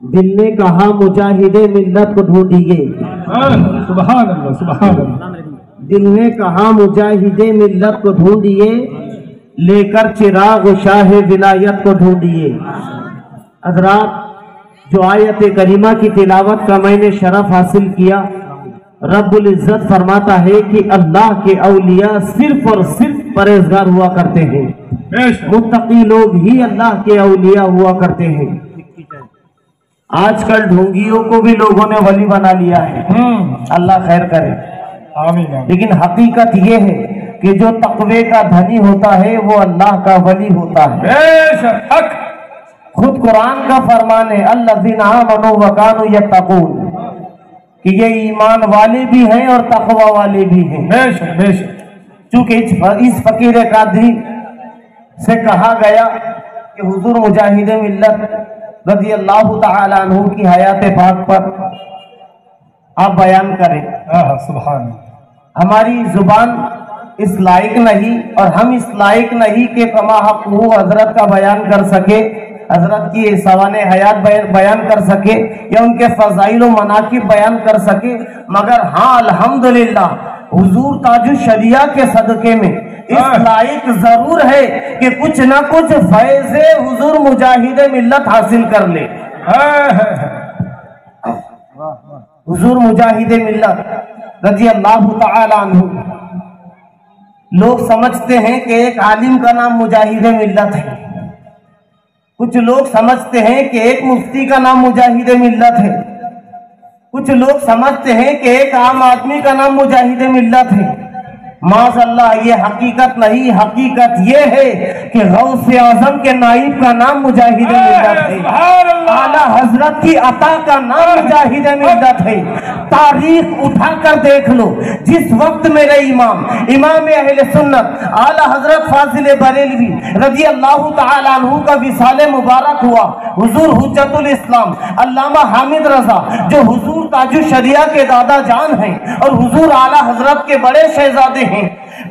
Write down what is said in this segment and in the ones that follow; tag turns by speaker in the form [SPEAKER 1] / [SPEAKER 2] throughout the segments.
[SPEAKER 1] دل نے کہا مجاہد ملت کو ڈھونڈیے،
[SPEAKER 2] سبحان اللہ سبحان اللہ۔
[SPEAKER 1] دل نے کہا مجاہد ملت کو ڈھونڈیے، لے کر چراغ شاہ ولایت کو ڈھونڈیے۔ حضرات، جو آیت کریمہ کی تلاوت کا میں نے شرف حاصل کیا، رب العزت فرماتا ہے کہ اللہ کے اولیاء صرف اور صرف پرہیزگار ہوا کرتے ہیں، متقی لوگ ہی اللہ کے اولیاء ہوا کرتے ہیں۔ آج کل ڈھونگیوں کو بھی لوگوں نے ولی بنا لیا ہے، اللہ خیر کرے، لیکن حقیقت یہ ہے کہ جو تقوی کا دھنی ہوتا ہے وہ اللہ کا ولی ہوتا ہے۔ خود قرآن کا فرمان ہے الذین آمنوا وکانوا یتقون، کہ یہ ایمان والے بھی ہیں اور تقوی والے بھی ہیں۔ چونکہ اس فقیر قادری سے کہا گیا کہ حضور مجاہد ملت رضی اللہ تعالی عنہ کی حیات پاک پر آپ بیان کریں۔
[SPEAKER 2] سبحان،
[SPEAKER 1] ہماری زبان اس لائق نہیں اور ہم اس لائق نہیں کہ کما حق ہو حضرت کا بیان کر سکے، حضرت کی سوانح حیات بیان کر سکے یا ان کے فضائل و مناقب بیان کر سکے، مگر ہاں الحمدللہ حضور تاج الشریعہ کے صدقے میں اس لائق ضرور ہے کہ کچھ نہ کچھ فیض حضور مجاہد ملت حاصل کر لے۔ حضور مجاہد ملت رضی اللہ تعالی عنہ، لوگ سمجھتے ہیں کہ ایک عالم کا نام مجاہد ملت ہے، کچھ لوگ سمجھتے ہیں کہ ایک مفتی کا نام مجاہد ملت ہے، کچھ لوگ سمجھتے ہیں کہ ایک عام آدمی کا نام مجاہد ملت ہے۔ معاذ اللہ، یہ حقیقت نہیں، حقیقت یہ ہے کہ غوث اعظم کے نائب کا نام مجاہد ملت ہے، اعلیٰ حضرت کی عطا کا نام مجاہد ملت ہے۔ تاریخ اٹھا کر دیکھ لو، جس وقت میرے امام اہل سنت اعلیٰ حضرت فاضل بریلوی رضی اللہ تعالی عنہ کا وصال مبارک ہوا، حضور حجت الاسلام علامہ حامد رضا جو حضور تاج الشریعہ کے دادا جان ہیں اور حضور اعلیٰ حضرت کے بڑے شہزادے ہیں،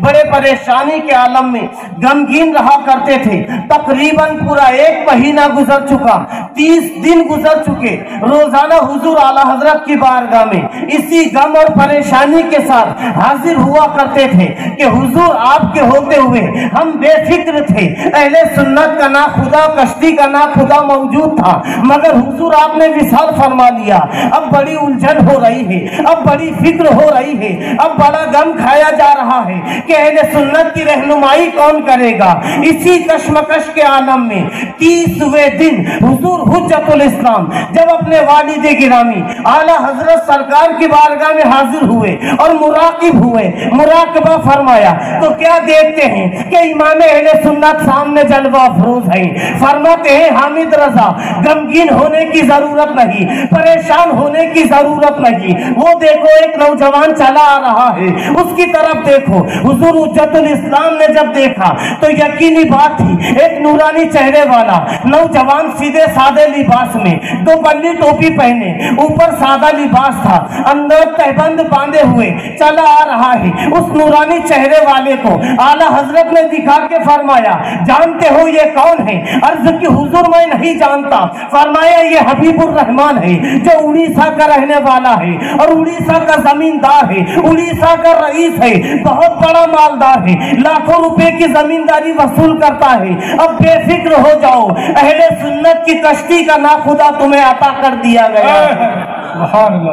[SPEAKER 1] بڑے پریشانی کے عالم میں غمگین رہا کرتے تھے۔ تقریباً پورا 1 مہینہ گزر چکا، 30 دن گزر چکے، روزانہ حضور اعلیٰ حضرت کی بارگاہ میں اسی غم اور پریشانی کے ساتھ حاضر ہوا کرتے تھے کہ حضور آپ کے ہوتے ہوئے ہم بے فکر تھے، اہل سنت کا نا خدا، کشتی کا نا خدا موجود تھا، مگر حضور آپ نے وصال فرما لیا۔ اب بڑی الجھن ہو رہی ہے، اب بڑی فکر ہو رہی ہے، اب بڑا غم کھایا جا رہا ہے کہ اہل سنت کی رہنمائی کون کرے گا۔ اسی کشمکش کے عالم میں 30ویں دن حضور حجت الاسلام جب اپنے والد گرامی اعلیٰ حضرت سرکار کی بارگاہ میں حاضر ہوئے اور مراقب ہوئے، مراقبہ فرمایا تو کیا دیکھتے ہیں کہ امام اہل سنت سامنے جلوہ افروز ہیں۔ فرماتے ہیں حامد رضا، غمگین ہونے کی ضرورت نہیں، پریشان ہونے کی ضرورت نہیں، وہ دیکھو ایک نوجوان چلا آ رہا ہے، اس کی طرف دیکھو۔ حضور حجت الاسلام نے جب دیکھا تو یقینی بات تھی، ایک نورانی چہرے والا نوجوان سیدھے سادے لباس میں، 2 بلی ٹوپی پہنے، اوپر سادہ لباس تھا، اندر تہبند باندھے ہوئے چلا آ رہا ہے۔ اس نورانی چہرے والے کو اعلیٰ حضرت نے دکھا کے فرمایا جانتے ہو یہ کون ہے؟ عرض کی حضور میں نہیں جانتا۔ فرمایا یہ حبیب الرحمان ہے جو اڑیسہ کا رہنے والا ہے اور اڑیسہ کا زمیندار ہے، اڑیسہ کا رئیس ہے، بہت بڑا مالدار ہے، لاکھوں روپے کی زمینداری وصول کرتا ہے۔ اب بے فکر ہو جاؤ، اہل سنت کی کشتی کا ناخدا تمہیں عطا کر دیا گیا ہے،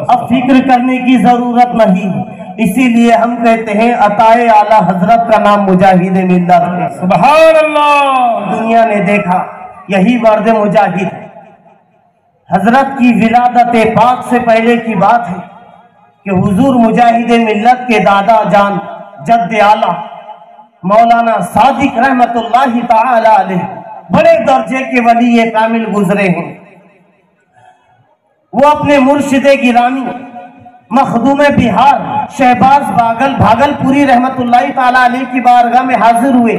[SPEAKER 1] اب فکر کرنے کی ضرورت نہیں۔ اسی لیے ہم کہتے ہیں عطائے اعلیٰ حضرت کا نام مجاہد ملت ہے۔
[SPEAKER 2] سبحان اللہ۔
[SPEAKER 1] دنیا نے دیکھا یہی مرد مجاہد، حضرت کی ولادت پاک سے پہلے کی بات ہے کہ حضور مجاہد ملت کے دادا جان جد اعلیٰ مولانا صادق رحمت اللہ تعالی علیہ بڑے درجے کے ولی کامل گزرے ہیں۔ وہ اپنے مرشد گرامی مخدوم بہار شہباز بھاگلپوری رحمت اللہ تعالی علیہ کی بارگاہ میں حاضر ہوئے،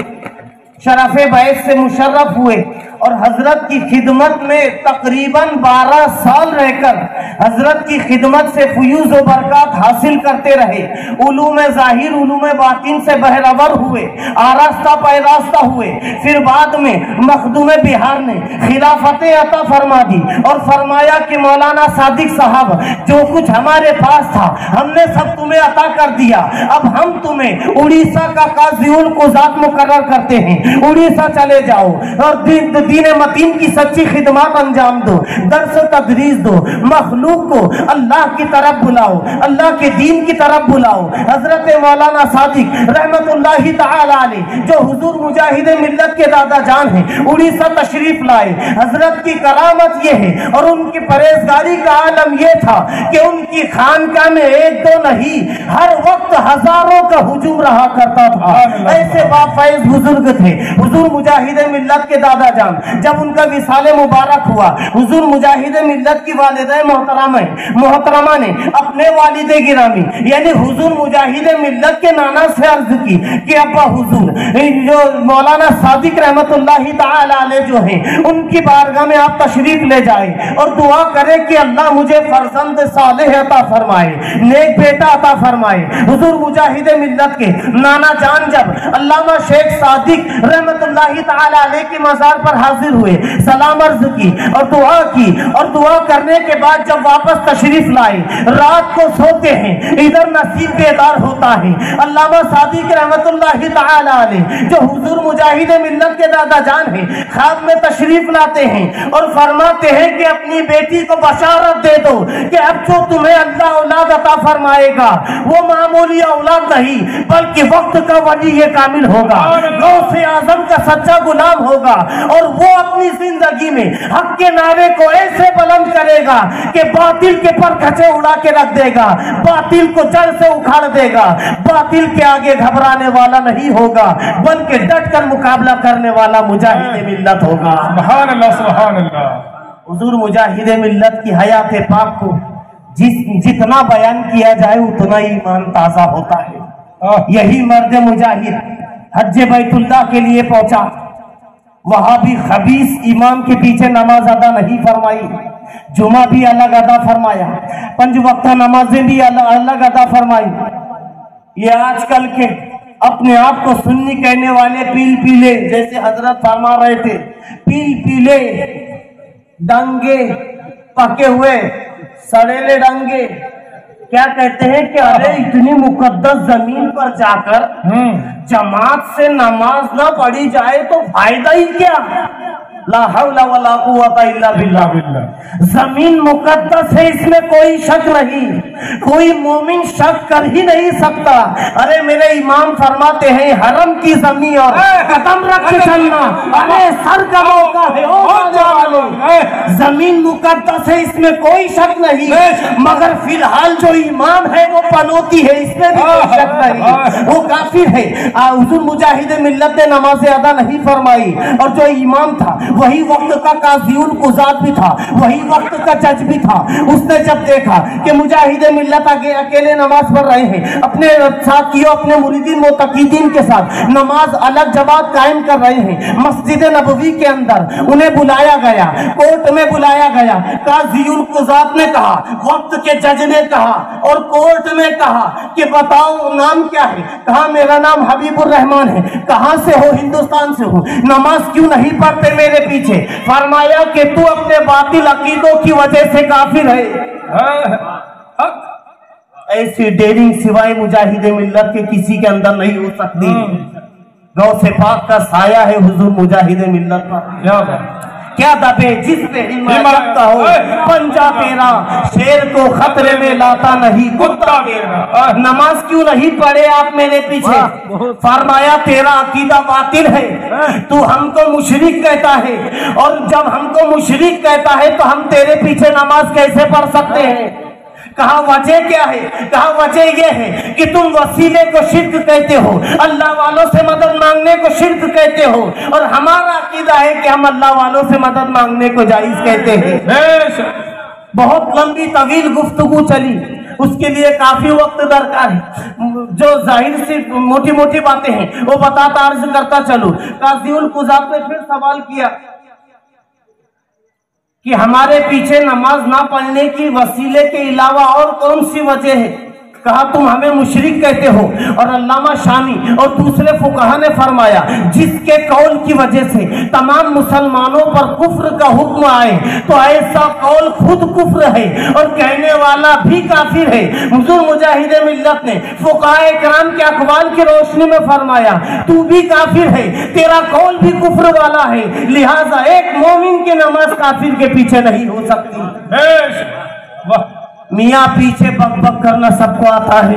[SPEAKER 1] شرف بیعت سے مشرف ہوئے اور حضرت کی خدمت میں تقریباً 12 سال رہ کر حضرت کی خدمت سے فیوز و برکات حاصل کرتے رہے، علوم ظاہر علوم باطن سے بہرور ہوئے، آراستہ پیراستہ ہوئے۔ پھر بعد میں مخدوم بہار نے خلافت عطا فرما دی اور فرمایا کہ مولانا صادق صاحب جو کچھ ہمارے پاس تھا ہم نے سب تمہیں عطا کر دیا، اب ہم تمہیں اڑیسہ کا قاضی القضات مقرر کرتے ہیں، اڑیسہ چلے جاؤ اور دین متین کی سچی خدمات انجام دو، درس و تدریس دو، مخلوق کو اللہ کی طرف بلاؤ، اللہ کے دین کی طرف بلاؤ۔ حضرت مولانا صادق رحمت اللہ تعالی علیہ جو حضور مجاہد ملت کے دادا جان ہیں، اڑیسہ تشریف لائے۔ حضرت کی کرامت یہ ہے اور ان کی پرہیزگاری کا عالم یہ تھا کہ ان کی خانقاہ میں ایک دو نہیں ہر وقت ہزاروں کا ہجوم رہا کرتا تھا۔ ایسے بافیض بزرگ تھے حضور مجاہد ملت کے دادا جان۔ جب ان کا وصال مبارک ہوا، حضور مجاہد ملت کی والدہ محترمہ نے اپنے والد گرامی یعنی حضور مجاہد ملت کے نانا سے عرض کی کہ ابا حضور جو مولانا صادق رحمت اللہ تعالی علیہ جو ہیں ان کی بارگاہ میں آپ تشریف لے جائیں اور دعا کریں کہ اللہ مجھے فرزند صالح عطا فرمائے، نیک بیٹا عطا فرمائے۔ حضور مجاہد ملت کے نانا جان جب علامہ شیخ صادق رحمت اللہ تعالی علیہ کی مزار پر حاضر ہوئے، سلام عرض کی اور دعا کرنے کے بعد جب واپس تشریف لائے، رات کو سوتے ہیں ادھر نصیب بیدار ہوتا ہے۔ علامہ صادق رحمت اللہ تعالی علیہ جو حضور مجاہد ملت کے دادا جان ہیں خواب میں تشریف لاتے ہیں اور فرماتے ہیں کہ اپنی بیٹی کو بشارت دے دو کہ اب جو تمہیں اللہ اولاد عطا فرمائے گا وہ معمولی اولاد نہیں بلکہ وقت کا ولی یہ کامل ہوگا، غوث اعظم کا سچا غلام ہوگا اور وہ اپنی زندگی میں حق کے نعرے کو ایسے بلند کرے گا کہ باطل کے پر کھچے اڑا کے رکھ دے گا، باطل کو جڑ سے اکھاڑ دے گا، باطل کے آگے گھبرانے والا نہیں ہوگا بلکہ ڈٹ کر مقابلہ کرنے والا مجاہد ملت ہوگا۔
[SPEAKER 2] سبحان اللہ سبحان اللہ۔
[SPEAKER 1] حضور مجاہد ملت کی حیات پاک کو جتنا بیان کیا جائے اتنا ایمان تازہ ہوتا ہے۔ یہی مرد مجاہد حج بیت اللہ کے لیے پہنچا، وہاں بھی خبیث امام کے پیچھے نماز ادا نہیں فرمائی، جمعہ بھی الگ ادا فرمایا، 5 وقت نمازیں بھی الگ ادا فرمائی۔ یہ آج کل کے اپنے آپ کو سنی کہنے والے پیل پیلے جیسے حضرت فرما رہے تھے، پیل پیلے ڈنگے پکے ہوئے سڑیلے ڈنگے کیا کہتے ہیں کہ ارے اتنی مقدس زمین پر جا کر جماعت سے نماز نہ پڑھی جائے تو فائدہ ہی کیا؟ لا حول ولا قوت الا باللہ۔ زمین مقدس ہے، اس میں کوئی شک نہیں، کوئی مومن شک کر ہی نہیں سکتا۔ ارے میرے امام فرماتے ہیں حرم کی زمین اور قدم رکھ کے چلنا ارے سر کا موقع ہے، زمین مقدس ہے اس میں کوئی شک نہیں، مگر فی الحال جو امام ہے وہ پنوتی ہے، اس میں بھی کوئی شک نہیں، وہ کافر ہے۔ حضور مجاہد ملت نے نماز ادا نہیں فرمائی اور جو امام تھا وہی وقت کا قاضی القضات بھی تھا، وہی وقت کا جج بھی تھا۔ اس نے جب دیکھا کہ مجاہد ملت اکیلے نماز پڑھ رہے ہیں، اپنے ساتھیوں اپنے مریدین متقیدین کے ساتھ نماز الگ جماعت قائم کر رہے ہیں، مسجد نبوی کے اندر انہیں بلایا گیا، کورٹ میں بلایا گیا۔ قاضی القضات نے کہا، وقت کے جج نے کہا اور کورٹ میں کہا کہ بتاؤ نام کیا ہے؟ کہا میرا نام حبیب الرحمان ہے۔ کہاں سے ہو؟ ہندوستان سے ہوں۔ نماز کیوں نہیں پڑھتے میرے پیچھے؟ فرمایا کہ تو اپنے باطل عقیدوں کی وجہ سے کافر ہے۔ ایسی ڈیرنگ سوائے مجاہد ملت کے کسی کے اندر نہیں ہو سکتی۔ غوث پاک کا سایہ ہے حضور مجاہد ملت پر۔ کیا دبے جس پہ ہمت رکھتا ہو، پنجہ تیرا شیر کو خطرے میں لاتا نہیں کتا تیرا۔ نماز کیوں نہیں پڑھے آپ میرے پیچھے؟ فرمایا تیرا عقیدہ باطل ہے، تو ہم کو مشرک کہتا ہے، اور جب ہم کو مشرک کہتا ہے تو ہم تیرے پیچھے نماز کیسے پڑھ سکتے ہیں؟ کہا وجہ کیا ہے؟ کہا وجہ یہ ہے کہ تم وسیلے کو شرک کہتے ہو، اللہ والوں سے مدد مانگنے کو شرک کہتے ہو، اور ہمارا عقیدہ ہے کہ ہم اللہ والوں سے مدد مانگنے کو جائز کہتے ہیں۔ بہت لمبی طویل گفتگو چلی، اس کے لیے کافی وقت درکار ہے، جو ظاہر سے موٹی موٹی باتیں ہیں وہ بتاتا عرض کرتا چلو۔ قاضی القضات نے پھر سوال کیا کہ ہمارے پیچھے نماز نہ پڑھنے کی وسیلے کے علاوہ اور کون سی وجہ ہے؟ کہا تم ہمیں مشرک کہتے ہو۔ اور علامہ شامی اور دوسرے فقہا نے فرمایا جس کے قول کی وجہ سے تمام مسلمانوں پر کفر کا حکم آئے تو ایسا قول خود کفر ہے اور کہنے والا بھی کافر ہے۔ حضور مجاہد ملت نے فقہاء کرام کے اقوال کی روشنی میں فرمایا تو بھی کافر ہے، تیرا قول بھی کفر والا ہے، لہٰذا ایک مومن کی نماز کافر کے پیچھے نہیں ہو سکتی۔ میاں پیچھے بک بک کرنا سب کو آتا ہے،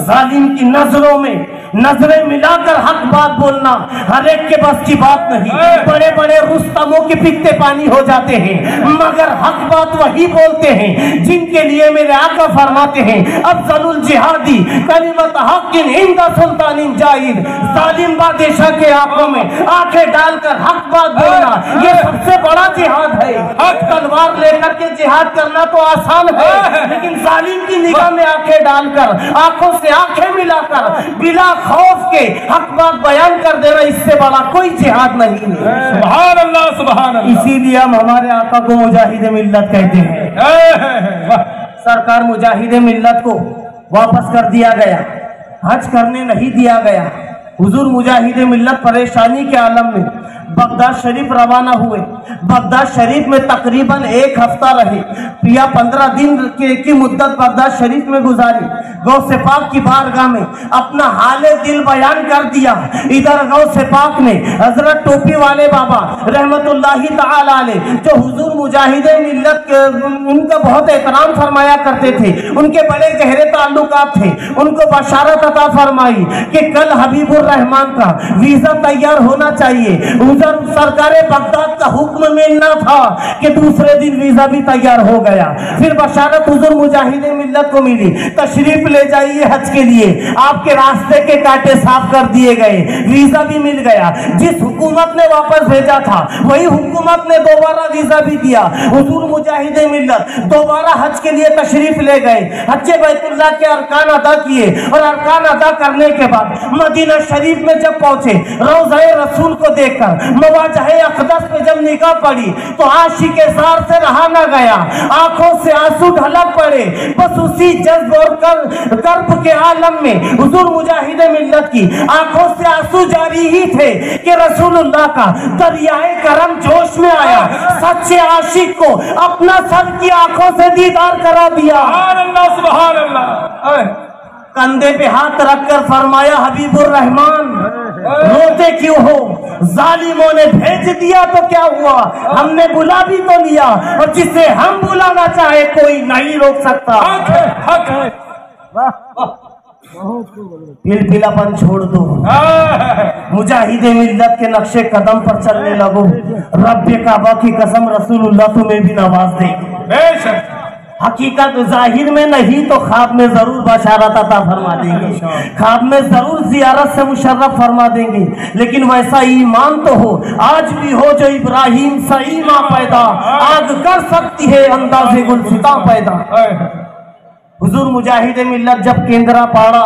[SPEAKER 1] ظالم کی نظروں میں نظریں ملا کر حق بات بولنا ہر ایک کے بس کی بات نہیں۔ بڑے بڑے رستموں کے پیتے پانی ہو جاتے ہیں مگر حق بات وہی بولتے ہیں جن کے لیے میرے آقا فرماتے ہیں افضل الجہادی کلمت حق عند سلطان جائر، ظالم بادشاہ کے آنکھوں میں آنکھیں ڈال کر حق بات بولنا یہ سب سے بڑا جہاد ہے۔ حق تلوار لے کر کے جہاد کرنا تو آسان ہے لیکن ظالم کی نگاہ میں آنکھیں ڈال کر آنکھوں سے آنکھیں ملا کر بلا خوف کے حق بات بیان کر دینا اس سے بڑا کوئی جہاد نہیں ہے۔
[SPEAKER 2] سبحان اللہ سبحان اللہ۔
[SPEAKER 1] اسی لیے ہم ہمارے آقا کو مجاہد ملت کہتے ہیں۔ سرکار مجاہد ملت کو واپس کر دیا گیا، حج کرنے نہیں دیا گیا۔ حضور مجاہد ملت پریشانی کے عالم میں بغداد شریف روانہ ہوئے۔ بغداد شریف میں تقریباً 1 ہفتہ رہے یا 15 دن کی مدت بغداد شریف میں گزاری۔ غوث پاک کی بارگاہ میں اپنا حال دل بیان کر دیا۔ ادھر غوث پاک نے حضرت ٹوپی والے بابا رحمت اللہ تعالی علیہ جو حضور مجاہد ملت ان کا بہت احترام فرمایا کرتے تھے، ان کے بڑے گہرے تعلقات تھے، ان کو بشارت عطا فرمائی کہ کل حبیب الرحمان کا ویزا تیار ہونا چاہیے۔ سرکار بغداد کا حکم ملنا تھا کہ دوسرے دن ویزا بھی تیار ہو گیا۔ پھر بشارت حضور مجاہد ملت کو ملی تشریف لے جائیے حج کے لیے، آپ کے راستے کے کانٹے صاف کر دیے گئے، ویزا بھی مل گیا۔ جس حکومت نے واپس بھیجا تھا وہی حکومت نے دوبارہ ویزا بھی دیا۔ حضور مجاہد ملت دوبارہ حج کے لیے تشریف لے گئے، حج بیت اللہ کے ارکان ادا کیے اور ارکان ادا کرنے کے بعد مدینہ شریف میں جب پہنچے روضہ رسول کو دیکھ کر مواجہ اقدس پہ جب نگاہ پڑی تو عاشق زار سے رہا نہ گیا، آنکھوں سے آنسو ڈھلک پڑے۔ بس اسی جذب اور کرب کے عالم میں حضور مجاہد ملت کی آنکھوں سے آنسو جاری ہی تھے کہ رسول اللہ کا دریائے کرم جوش میں آیا، سچے عاشق کو اپنا سر کی آنکھوں سے دیدار کرا دیا۔
[SPEAKER 2] سبحان اللہ سبحان اللہ۔
[SPEAKER 1] کندھے پہ ہاتھ رکھ کر فرمایا حبیب الرحمان روتے کیوں ہو؟ ظالموں نے بھیج دیا تو کیا ہوا، ہم نے بلا بھی تو لیا اور جسے ہم بلانا چاہے کوئی نہیں روک سکتا۔
[SPEAKER 2] حق ہے حق ہے۔
[SPEAKER 1] پل پلا پن چھوڑ دو، مجاہد ملت کے نقشے قدم پر چلنے لگو، رب کعبہ کی قسم رسول اللہ تمہیں بھی نواز دے گی۔
[SPEAKER 2] بے شک
[SPEAKER 1] حقیقت ظاہر میں نہیں تو خواب میں ضرور بشارت عطا فرما دیں گے، خواب میں ضرور زیارت سے مشرف فرما دیں گے، لیکن ویسا ایمان تو ہو آج بھی ہو جو ابراہیم سے ایمان پیدا آگ کر سکتی ہے انداز گلستاں پیدا۔ حضور مجاہد ملت جب کیندرا پاڑا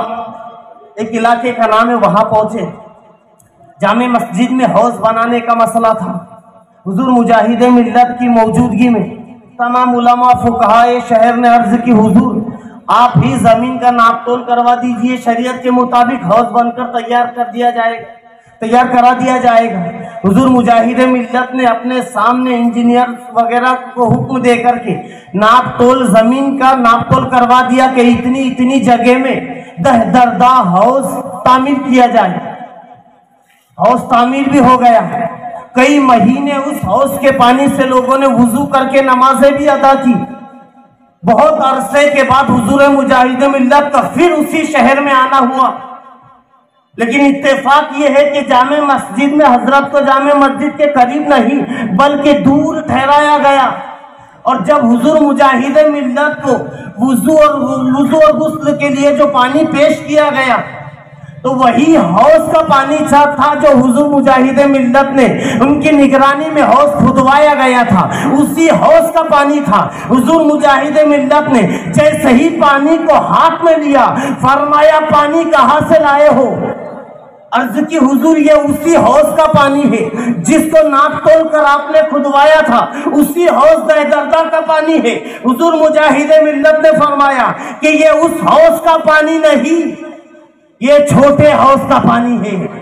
[SPEAKER 1] ایک علاقے کا نام ہے وہاں پہنچے، جامع مسجد میں حوض بنانے کا مسئلہ تھا۔ حضور مجاہد ملت کی موجودگی میں تمام علماء فقہاء شہر نے عرض کی حضور آپ ہی زمین کا ناپ تول کروا دیجئے، شریعت کے مطابق حوض بن کر تیار کرا دیا جائے گا۔ حضور مجاہد ملت نے اپنے سامنے انجینئر وغیرہ کو حکم دے کر کے ناپ تول زمین کا ناپ تول کروا دیا کہ اتنی جگہ میں 10 دہ حوض تعمیر کیا جائے۔ حوض تعمیر بھی ہو گیا، کئی مہینے اس حوض کے پانی سے لوگوں نے وضو کر کے نمازیں بھی ادا کی۔ بہت عرصے کے بعد حضور مجاہد ملت کا پھر اسی شہر میں آنا ہوا، لیکن اتفاق یہ ہے کہ جامع مسجد میں حضرت کو جامع مسجد کے قریب نہیں بلکہ دور ٹھہرایا گیا، اور جب حضور مجاہد ملت کو وضو اور غسل کے لیے جو پانی پیش کیا گیا تو وہی حوض کا پانی تھا جو حضور مجاہد ملت نے ان کی نگرانی میں حوض کھدوایا گیا تھا، اسی حوض کا پانی تھا۔ حضور مجاہد ملت نے جیسے ہی پانی کو ہاتھ میں لیا فرمایا پانی کہاں سے لائے ہو؟ عرض کی حضور یہ اسی حوض کا پانی ہے جس کو ناک تول کر آپ نے کھدوایا تھا، اسی حوض دردہ کا پانی ہے۔ حضور مجاہد ملت نے فرمایا کہ یہ اس حوض کا پانی نہیں، یہ چھوٹے حوض کا پانی ہے۔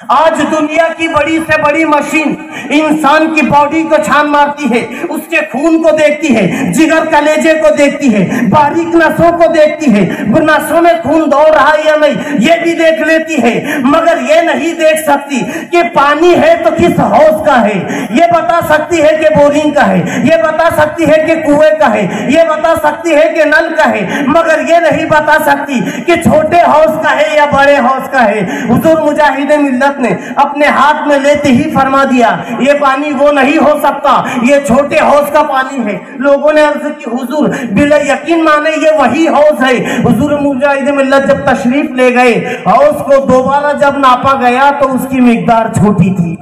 [SPEAKER 1] آج دنیا کی بڑی سے بڑی مشین انسان کی باڈی کو چھان مارتی ہے، اس کے خون کو دیکھتی ہے، جگر کلیجے کو دیکھتی ہے، باریک نسوں کو دیکھتی ہے، نسوں میں خون دوڑ رہا ہے یا نہیں یہ بھی دیکھ لیتی ہے، مگر یہ نہیں دیکھ سکتی کہ پانی ہے تو کس حوض کا ہے۔ یہ بتا سکتی ہے کہ بورنگ کا ہے، یہ بتا سکتی ہے کہ کنویں کا ہے، یہ بتا سکتی ہے کہ نل کا ہے، مگر یہ نہیں بتا سکتی کہ چھوٹے حوض کا ہے یا بڑے حوض کا ہے۔ حضور مجاہد ملت نے اپنے ہاتھ میں لیتے ہی فرما دیا یہ پانی وہ نہیں ہو سکتا، یہ چھوٹے حوض کا پانی ہے۔ لوگوں نے عرض کی حضور بلا یقین مانے یہ وہی حوض ہے۔ حضور مجاہد ملت جب تشریف لے گئے، حوض کو دوبارہ جب ناپا گیا تو اس کی مقدار چھوٹی تھی۔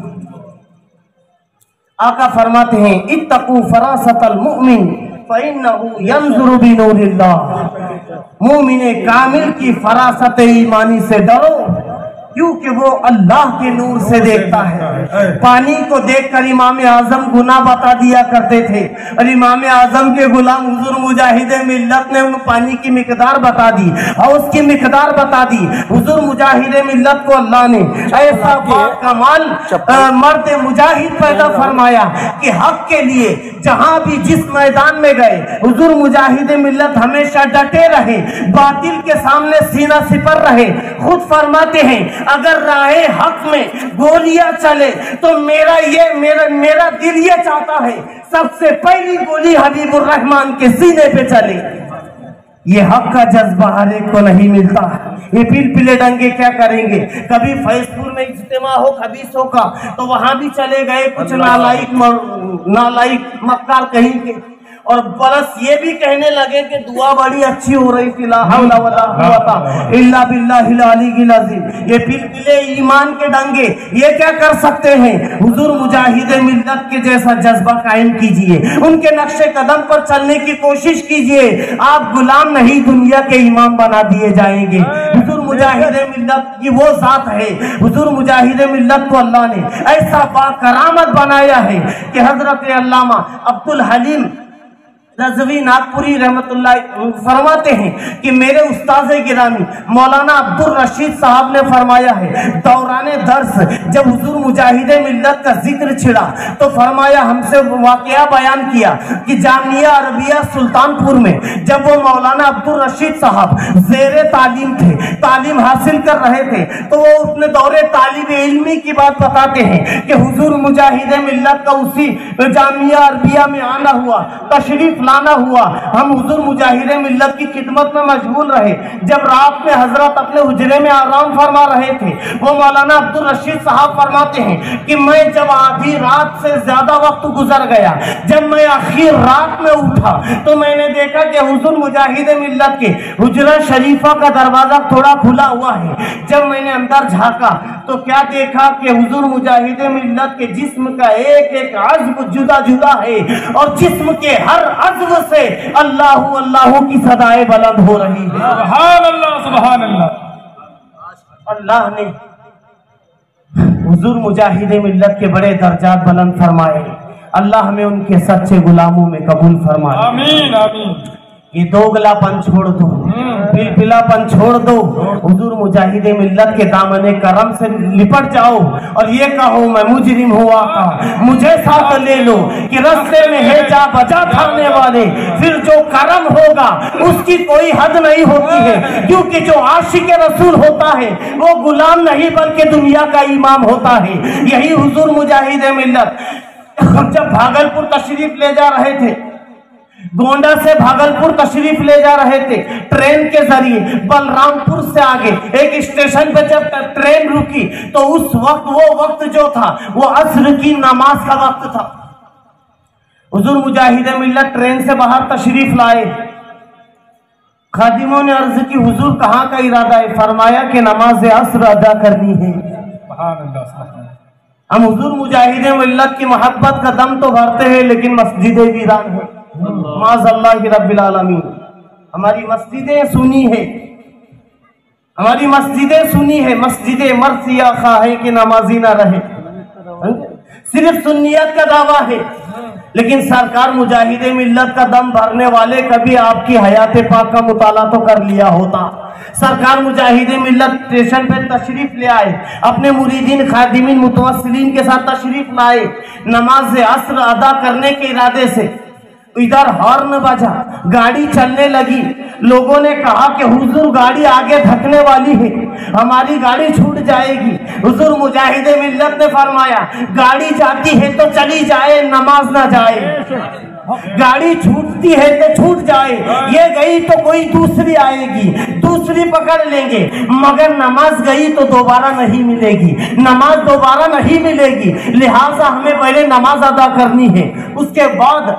[SPEAKER 1] آقا فرماتے ہیں اتقوا فراست المؤمن فإنه ينظر بنور اللہ، مومن کامل کی فراست ایمانی سے ڈرو کیونکہ وہ اللہ کے نور سے دیکھتا ہے۔ پانی کو دیکھ کر امام اعظم گناہ بتا دیا کرتے تھے، اور امام اعظم کے غلام حضور مجاہد ملت نے ان پانی کی مقدار بتا دی اور اس کی مقدار بتا دی۔ حضور مجاہد ملت کو اللہ نے ایسا کمال مرد مجاہد پیدا فرمایا کہ حق کے لیے جہاں بھی جس میدان میں گئے حضور مجاہد ملت ہمیشہ ڈٹے رہے، باطل کے سامنے سینہ سپر رہے۔ خود فرماتے ہیں اگر راہ حق میں گولیاں چلے تو میرا دل یہ چاہتا ہے سب سے پہلی گولی حبیب الرحمن کے سینے پہ چلے۔ یہ حق کا جذبہ ہر ایک کو نہیں ملتا۔ یہ پل پلے ڈنگے کیا کریں گے؟ کبھی فیض پور میں اجتماع ہو خبیثوں کا تو وہاں بھی چلے گئے کچھ نالائق مکار کہیں کے، اور پلس یہ بھی کہنے لگے کہ دعا بڑی اچھی ہو رہی تھی، لا حول ولا قوت الا باللہ العلی العظیم۔ یہ پل پلے ایمان کے ڈنگے یہ کیا کر سکتے ہیں؟ حضور مجاہد ملت کے جیسا جذبہ قائم کیجئے، ان کے نقش قدم پر چلنے کی کوشش کیجئے، آپ غلام نہیں دنیا کے امام بنا دیے جائیں گے۔ حضور مجاہد ملت کی وہ ذات ہے، حضور مجاہد ملت کو اللہ نے ایسا با کرامت بنایا ہے کہ حضرت علامہ عبدالحلیم رضوی ناگپوری رحمت اللہ فرماتے ہیں کہ میرے استاذ گرامی مولانا عبدالرشید صاحب نے فرمایا ہے دوران درس جب حضور مجاہد ملت کا ذکر چھڑا تو فرمایا ہم سے واقعہ بیان کیا کہ جامعہ عربیہ سلطان پور میں جب وہ مولانا عبدالرشید صاحب زیر تعلیم تھے، تعلیم حاصل کر رہے تھے، تو وہ اپنے دور طالب علمی کی بات بتاتے ہیں کہ حضور مجاہد ملت کا اسی جامعہ عربیہ میں آنا ہوا، تشریف لانا ہوا، ہم حضور مجاہد ملت کی خدمت میں مشغول رہے۔ جب رات میں حضرت اپنے حجرے میں آرام فرما رہے تھے، وہ مولانا عبدالرشید صاحب فرماتے ہیں کہ میں جب آدھی رات سے زیادہ وقت گزر گیا، جب میں آخر رات میں اٹھا تو میں نے دیکھا کہ حضور مجاہد ملت کے حجرہ شریفہ کا دروازہ تھوڑا کھلا ہوا ہے۔ جب میں نے اندر جھانکا تو کیا دیکھا کہ حضور مجاہد ملت کے جسم کا ایک ایک عضو جدا جدا ہے، اور جسم کے ہر عضو سے اللہ اللہ کی صدائیں بلند ہو رہی ہے۔
[SPEAKER 2] سبحان اللہ سبحان اللہ۔
[SPEAKER 1] اللہ نے حضور مجاہد ملت کے بڑے درجات بلند فرمائے، اللہ ہمیں ان کے سچے غلاموں میں قبول فرمائے۔
[SPEAKER 2] آمین آمین۔
[SPEAKER 1] یہ دوگلا پن چھوڑ دو، پلپلا پن چھوڑ دو، حضور مجاہد ملت کے دامن کرم سے لپٹ جاؤ اور یہ کہو میں مجرم ہوا کا مجھے ساتھ لے لو، کہ رستے میں ہے جا بجا تھانے والے، پھر جو کرم ہوگا اس کی کوئی حد نہیں ہوتی ہے، کیونکہ جو عاشق رسول ہوتا ہے وہ غلام نہیں بلکہ دنیا کا امام ہوتا ہے۔ یہی حضور مجاہد ملت جب بھاگلپور تشریف لے جا رہے تھے، گونڈا سے بھاگلپور تشریف لے جا رہے تھے ٹرین کے ذریعے، بلرام پور سے آگے ایک اسٹیشن پہ جب ٹرین رکی تو اس وقت وہ وقت جو تھا وہ عصر کی نماز کا وقت تھا۔ حضور مجاہد ملت ٹرین سے باہر تشریف لائے، خادموں نے عرض کی حضور کہاں کا ارادہ ہے؟ فرمایا کہ نماز عصر ادا کرنی ہے۔
[SPEAKER 2] سبحان اللہ سبحان اللہ۔
[SPEAKER 1] ہم حضور مجاہد ملت کی محبت کا دم تو بھرتے ہیں لیکن مسجدیں ویران ہیں، معاذ اللہ رب العالمین۔ ہماری مسجدیں سنی ہیں، ہماری مسجدیں سنی ہے، مسجد مرثیہ خواہ ہے کہ نمازی نہ رہے، صرف سنیت کا دعویٰ ہے، لیکن سرکار مجاہد ملت کا دم بھرنے والے کبھی آپ کی حیات پاک کا مطالعہ تو کر لیا ہوتا۔ سرکار مجاہد ملت اسٹیشن پہ تشریف لے آئے، اپنے مریدین خادمین متوسلین کے ساتھ تشریف لائے، نماز عصر ادا کرنے کے ارادے سے ادھر ہارن بجا، گاڑی چلنے لگی، لوگوں نے کہا کہ حضور گاڑی آگے دھکنے والی ہے، ہماری گاڑی چھوٹ جائے گی۔ حضور مجاہد ملت نے فرمایا گاڑی جاتی ہے تو چلی جائے، نماز نہ جائے، گاڑی چھوٹتی ہے تو چھوٹ جائے، یہ گئی تو کوئی دوسری آئے گی، دوسری پکڑ لیں گے، مگر نماز گئی تو دوبارہ نہیں ملے گی، نماز دوبارہ نہیں ملے گی، لہٰذا ہمیں پہلے نماز ادا کرنی ہے۔ اس کے بعد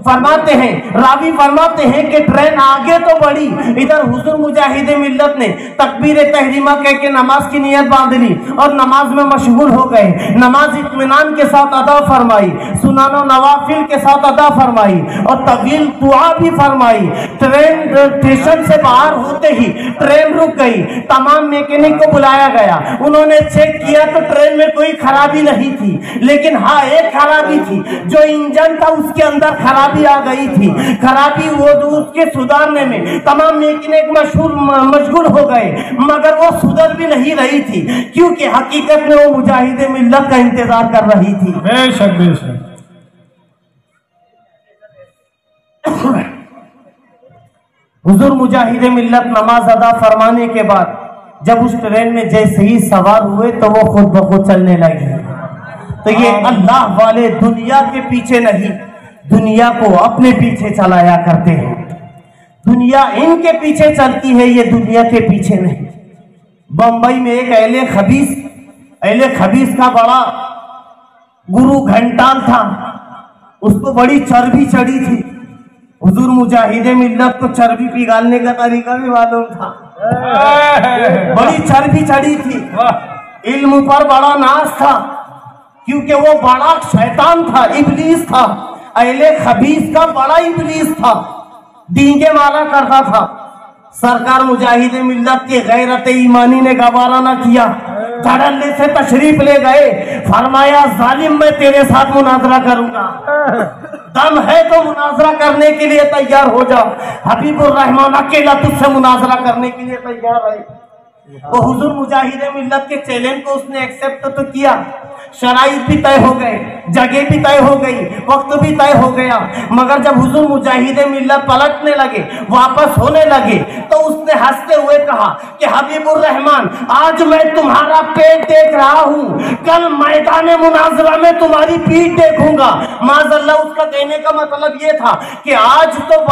[SPEAKER 1] فرماتے ہیں، راوی فرماتے ہیں کہ ٹرین آگے تو بڑھی، ادھر حضور مجاہد ملت نے تکبیر تحریمہ کہہ کے نماز کی نیت باندھ لی اور نماز میں مشغول ہو گئے۔ نماز اطمینان کے ساتھ ادا فرمائی، سنن و نوافل کے ساتھ ادا فرمائی اور طویل دعا بھی فرمائی۔ ٹرین اسٹیشن سے باہر ہوتے ہی ٹرین رک گئی، تمام میکینک کو بلایا گیا، انہوں نے چیک کیا تو ٹرین میں کوئی خرابی نہیں تھی، لیکن ہاں ایک خرابی تھی، جو انجن تھا اس کے اندر خرابی آ گئی تھی، خرابی وہ اس کے سدھارنے میں تمام میکینک مشغول ہو گئے، مگر وہ سدھر بھی نہیں رہی تھی، کیونکہ حقیقت میں وہ مجاہد ملت کا انتظار کر رہی تھی۔
[SPEAKER 2] بے شک بے شک۔
[SPEAKER 1] حضور مجاہد ملت نماز ادا فرمانے کے بعد جب اس ٹرین میں جیسے ہی سوار ہوئے تو وہ خود بخود چلنے لگی۔ تو یہ اللہ والے دنیا کے پیچھے نہیں، دنیا کو اپنے پیچھے چلایا کرتے ہیں، دنیا ان کے پیچھے چلتی ہے، یہ دنیا کے پیچھے نہیں۔ بمبئی میں ایک اہل خبیث کا بڑا گرو گھنٹال تھا، اس کو بڑی چربی چڑھی تھی۔ حضور مجاہد ملت کو چربی پگھالنے کا طریقہ بھی معلوم تھا، بڑی چربی چڑھی تھی، علم پر بڑا ناز تھا، کیونکہ وہ بڑا شیطان تھا، ابلیس تھا، اہل خبیث کا بڑا ابلیس تھا، ڈینگے مارا کرتا تھا۔ سرکار مجاہد ملت کی غیرت ایمانی نے گوارا نہ کیا، دھڑلے سے تشریف لے گئے، فرمایا ظالم میں تیرے ساتھ مناظرہ کروں گا، دم ہے تو مناظرہ کرنے کے لیے تیار ہو جا۔ حبیب الرحمان اکیلا تجھ سے مناظرہ کرنے کے لیے تیار ہے۔ وہ حضور مجاہد ملت کے چیلنج کو اس نے ایکسپٹ تو کیا، شرائط بھی طے ہو گئے، جگہ بھی طے ہو گئی، وقت بھی طے ہو گیا، مگر جب حضور مجاہد ملت پلٹنے لگے، واپس ہونے لگے، تو اس نے ہنستے ہوئے کہا کہ حبیب الرحمان آج میں تمہارا پیٹ دیکھ رہا ہوں، کل میدان مناظرہ میں تمہاری پیٹھ دیکھوں گا۔ معاذ اللہ، اس کا کہنے کا مطلب یہ تھا کہ آج تو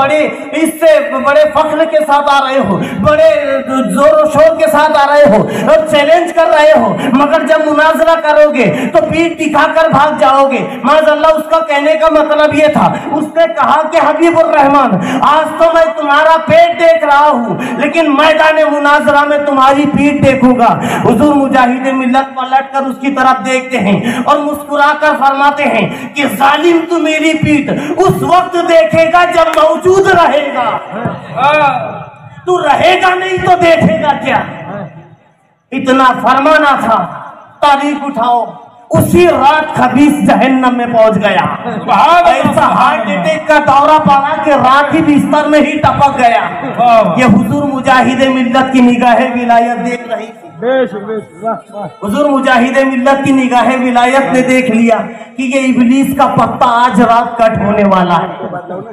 [SPEAKER 1] اس سے بڑے فخر کے ساتھ آ رہے ہو، بڑے زور و شور کے ساتھ آ رہے ہو اور چیلنج کر رہے ہو، مگر جب مناظرہ کرو گے تو پیٹ دکھا کر بھاگ جاؤ گے۔ معاذ اللہ، اس کا کہنے کا مطلب یہ تھا، اس نے کہا کہ حبیب الرحمان آج تو میں تمہارا پیٹ دیکھ رہا ہوں، لیکن میدان مناظرہ میں تمہاری پیٹ دیکھوں گا۔ حضور مجاہد ملت پلٹ کر اس کی طرف دیکھتے ہیں اور مسکرا کر فرماتے ہیں کہ ظالم تو میری پیٹ اس وقت دیکھے گا جب موجود رہے گا، تو رہے گا نہیں تو دیکھے گا کیا؟ اتنا فرمانا تھا، تاریخ اٹھاؤ، اسی رات خبیث جہنم میں پہنچ گیا، ایسا ہارٹ اٹیک کا دورہ پڑا کہ رات ہی بستر میں ہی ٹپک گیا۔ یہ حضور مجاہد ملت کی نگاہ ولایت دیکھ رہی تھی، حضور مجاہد ملت کی نگاہ ولایت نے دیکھ لیا کہ یہ ابلیس کا پتا آج رات کٹ ہونے والا ہے۔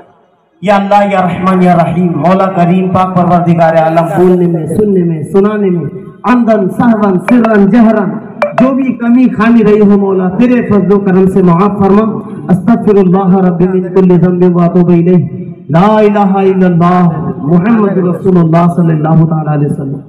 [SPEAKER 1] یا اللہ یا رحمان یا رحیم، مولا کریم پاک پروردگار عالم، بولنے میں، سننے میں، سنانے میں، عمدن سہون سرن جہرن جو بھی کمی خامی رہی ہو مولا تیرے فضل و کرم سے معاف فرما۔ استغفر اللہ رب من کل ذنب واتوب الیہ، لا الہ الا اللہ محمد رسول اللہ صلی اللہ تعالی علیہ وسلم۔